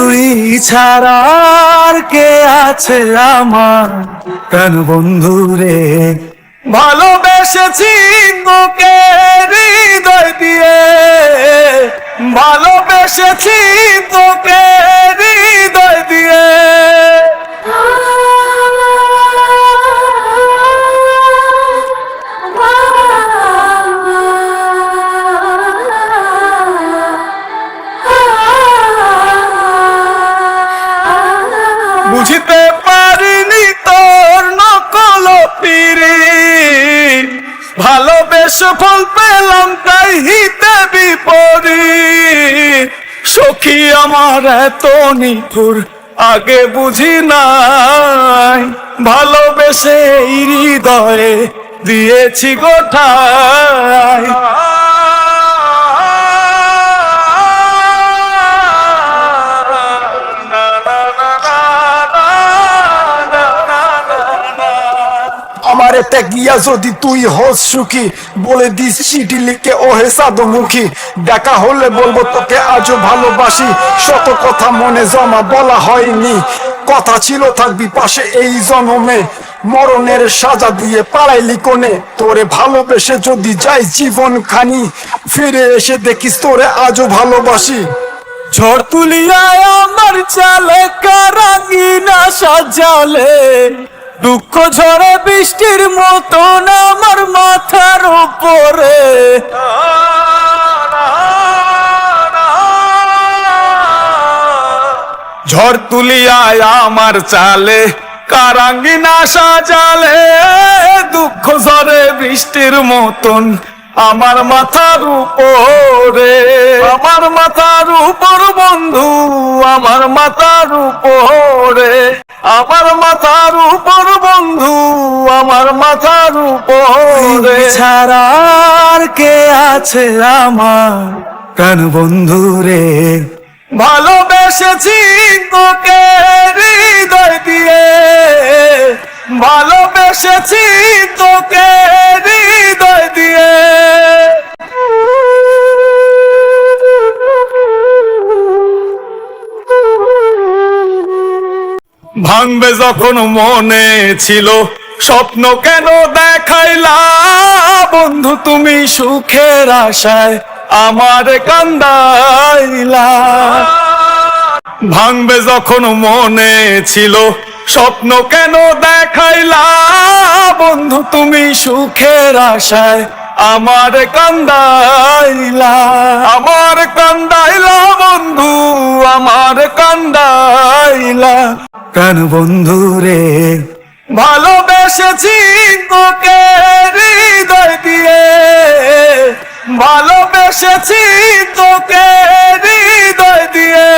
তুই ছাড়া আর কে আছে আমার প্রাণ বন্ধু রে। ভালোবেসেছি তোকে হৃদয় দিয়ে, ভালোবেসেছি তোকে হৃদয় দিয়ে। বুঝিতে পারিনি তোর নকল পিরিত, ভালোবেসে ফল পেলাম তাই হিতে বিপরীত। সখী আমার এত নিঠুর আগে বুঝি নাই, ভালোবেসে এই হৃদয়ে দিয়েছি গোঠায়। আমারে ত্যাগিয়া যদি তুই হস সুখী, বলে দিস চিঠি লিখে ওহে সাদমুখী। দেখা হলে বলবো তোকে আজও ভালোবাসি, শত কথা মনে জমা বলা হয়নি। কথা ছিল থাকবি পাশে এই জন্মে, মরণের সাজা দিয়ে পালাইলি কোনে। তোরে ভালোবেসে যদি যাই জীবন খানি, ফিরে এসে দেখিস তোরে আজও ভালোবাসি। ঝড় তুলিয়ায় আমার চালে কারাঙ্গিনা সাজালে, দুঃখ ঝড়ে বৃষ্টির মতন আমার মাথার উপরে। ঝড় তুলিয়ায় আমার চালে কারাঙ্গিনা সাজালে, দুঃখ ঝড়ে বৃষ্টির মতন আমার মাথার উপরে। আমার মাথার উপর বন্ধু, আমার মাথার উপরে। আমার মাথার উপর বন্ধু, আমার মাথার উপরে। ছাড়া আর কে আছে আমার প্রাণ বন্ধু রে। ভালোবেসেছি তোকে হৃদয় দিয়ে, ভালোবেসেছি তোকে হৃদয় দিয়ে। ভাঙবে যখন মনে ছিল স্বপ্ন কেন দেখাইলা, বন্ধু তুমি সুখের আশায় আমার কান্দাইলা। ভাঙবে যখন মনে ছিল স্বপ্ন কেন দেখাইলা, বন্ধু তুমি সুখের আশায় আমার কান্দাইলা। আমার কান্দাইলা বন্ধু, আমার কান্দাইলা প্রাণ বন্ধু রে। ভালোবেসেছি তোকে হৃদয় দিয়ে, ভালোবেসেছি তোকে হৃদয় দিয়ে।